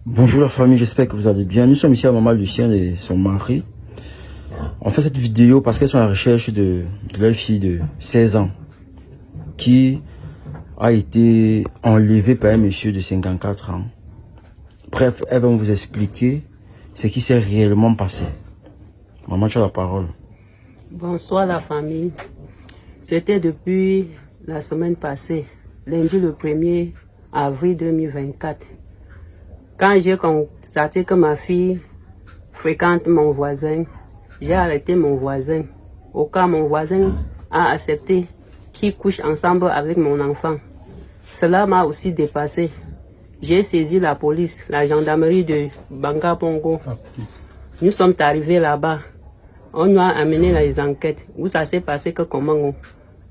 Bonjour la famille, j'espère que vous allez bien. Nous sommes ici à Maman Lucienne et son mari. On fait cette vidéo parce qu'elles sont à la recherche de leur fille de 16 ans qui a été enlevée par un monsieur de 54 ans. Bref, elles vont vous expliquer ce qui s'est réellement passé. Maman, tu as la parole. Bonsoir la famille. C'était depuis la semaine passée, lundi le 1er avril 2024. Quand j'ai constaté que ma fille fréquente mon voisin, j'ai arrêté mon voisin. Au cas où mon voisin a accepté qu'il couche ensemble avec mon enfant. Cela m'a aussi dépassé. J'ai saisi la police, la gendarmerie de Banga Pongo. Nous sommes arrivés là-bas. On nous a amené les enquêtes. Où ça s'est passé que comment?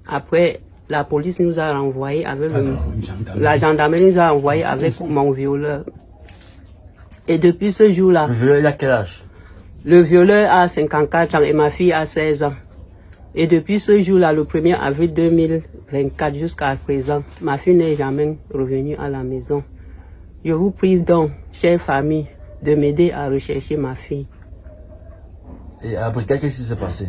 Après, la police nous a renvoyé avec la gendarmerie nous a envoyé avec mon violeur. Et depuis ce jour-là... Le violeur, il a quel âge? Le violeur a 54 ans et ma fille a 16 ans. Et depuis ce jour-là, le 1er avril 2024 jusqu'à présent, ma fille n'est jamais revenue à la maison. Je vous prie donc, chère famille, de m'aider à rechercher ma fille. Et à la brigade, qu'est-ce qui s'est passé?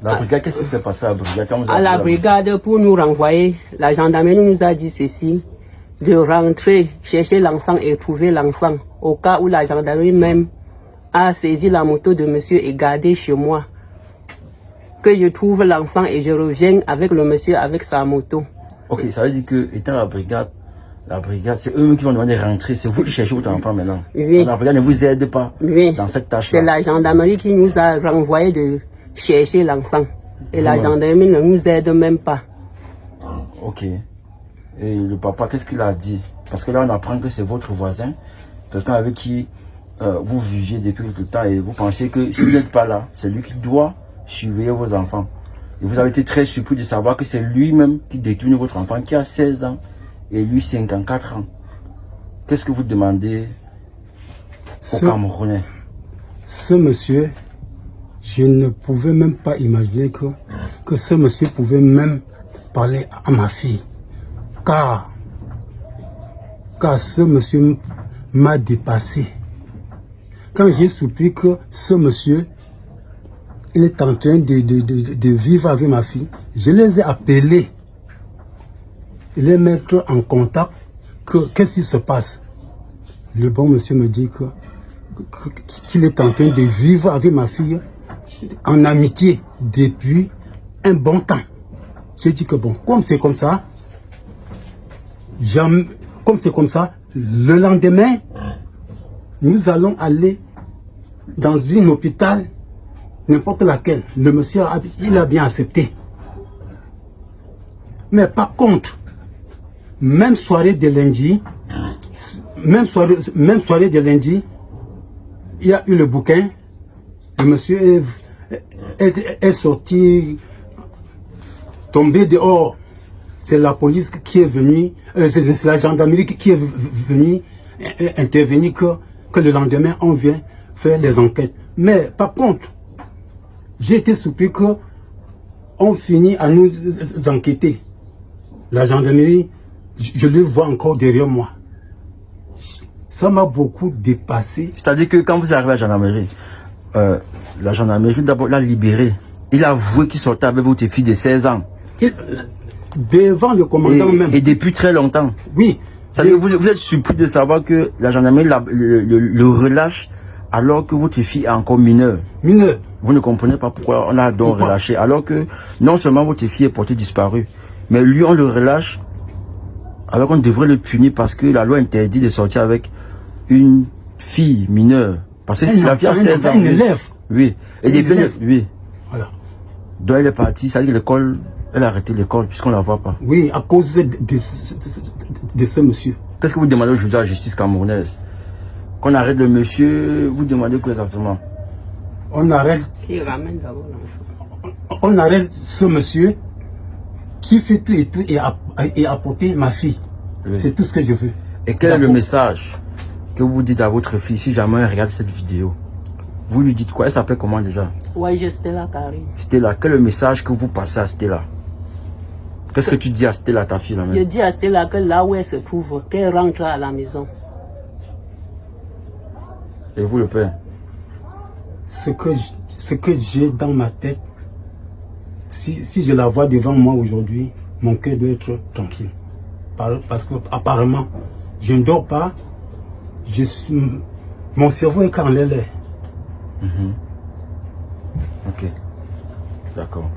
La brigade, qu'est-ce qui s'est passé à la brigade? À la brigade, pour nous renvoyer, la gendarmerie nous a dit ceci, de rentrer, chercher l'enfant et trouver l'enfant. Au cas où la gendarmerie même a saisi la moto de monsieur et gardé chez moi. Que je trouve l'enfant et je reviens avec le monsieur avec sa moto. Ok, ça veut dire que, étant la brigade, c'est eux qui vont demander de rentrer. C'est vous qui cherchez votre enfant maintenant. Oui. La brigade ne vous aide pas dans cette tâche-là. C'est la gendarmerie qui nous a renvoyé de chercher l'enfant. Et la gendarmerie ne nous aide même pas. Ok. Et le papa, qu'est-ce qu'il a dit? Parce que là, on apprend que c'est votre voisin, quelqu'un avec qui vous viviez depuis tout le temps et vous pensez que s'il n'êtes pas là, c'est lui qui doit surveiller vos enfants. Et vous avez été très surpris de savoir que c'est lui-même qui détourne votre enfant qui a 16 ans et lui 54 ans. Qu'est-ce que vous demandez aux Camerounais? Ce monsieur, je ne pouvais même pas imaginer que ce monsieur pouvait même parler à ma fille. Car ce monsieur m'a dépassé. Quand j'ai suppris que ce monsieur, il est en train de vivre avec ma fille, je les ai appelés, les mettre en contact, qu'est-ce qui se passe? Le bon monsieur me dit qu'il est en train de vivre avec ma fille en amitié depuis un bon temps. J'ai dit que bon, comme c'est comme ça, le lendemain, nous allons aller dans un hôpital, n'importe laquelle. Le monsieur, il a bien accepté. Mais par contre, même soirée de lundi, il y a eu le bouquin. Le monsieur est sorti, tombé dehors. C'est la police qui est venue, c'est la gendarmerie qui est venue intervenir que le lendemain, on vient faire les enquêtes. Mais par contre, j'ai été surpris qu'on finit à nous enquêter. La gendarmerie, je le vois encore derrière moi. Ça m'a beaucoup dépassé. C'est-à-dire que quand vous arrivez à la gendarmerie d'abord l'a libéré. Il a avoué qu'il sortait avec votre fille de 16 ans. Devant le commandant même. Et depuis très longtemps. Oui. Vous êtes surpris de savoir que la gendarmerie le relâche alors que votre fille est encore mineure. Mineure. Vous ne comprenez pas pourquoi on a donc relâché. Alors que non seulement votre fille est portée disparue, mais lui on le relâche alors qu'on devrait le punir parce que la loi interdit de sortir avec une fille mineure. Parce que si la fille a 16 ans. Une élève. Oui. Et depuis, oui. Voilà. Donc elle est partie, ça veut dire que l'école, elle a arrêté l'école puisqu'on ne la voit pas. Oui, à cause de ce monsieur. Qu'est-ce que vous demandez aujourd'hui à la justice camerounaise? Qu'on arrête le monsieur, vous demandez quoi exactement? On arrête ce monsieur qui fait tout et tout et apporter ma fille. Oui. C'est tout ce que je veux. Et quel est le message que vous dites à votre fille si jamais elle regarde cette vidéo? Vous lui dites quoi? Elle s'appelle comment déjà? Ouais, Stella Karim. Stella, quel est le message que vous passez à Stella? Qu'est-ce que tu dis à Stella, ta fille, là même? Je dis à Stella que là où elle se trouve, qu'elle rentre à la maison. Et vous, le père? Ce que j'ai dans ma tête, si je la vois devant moi aujourd'hui, mon cœur doit être tranquille. Parce que apparemment, je ne dors pas, mon cerveau est quand l'air. Ok, d'accord.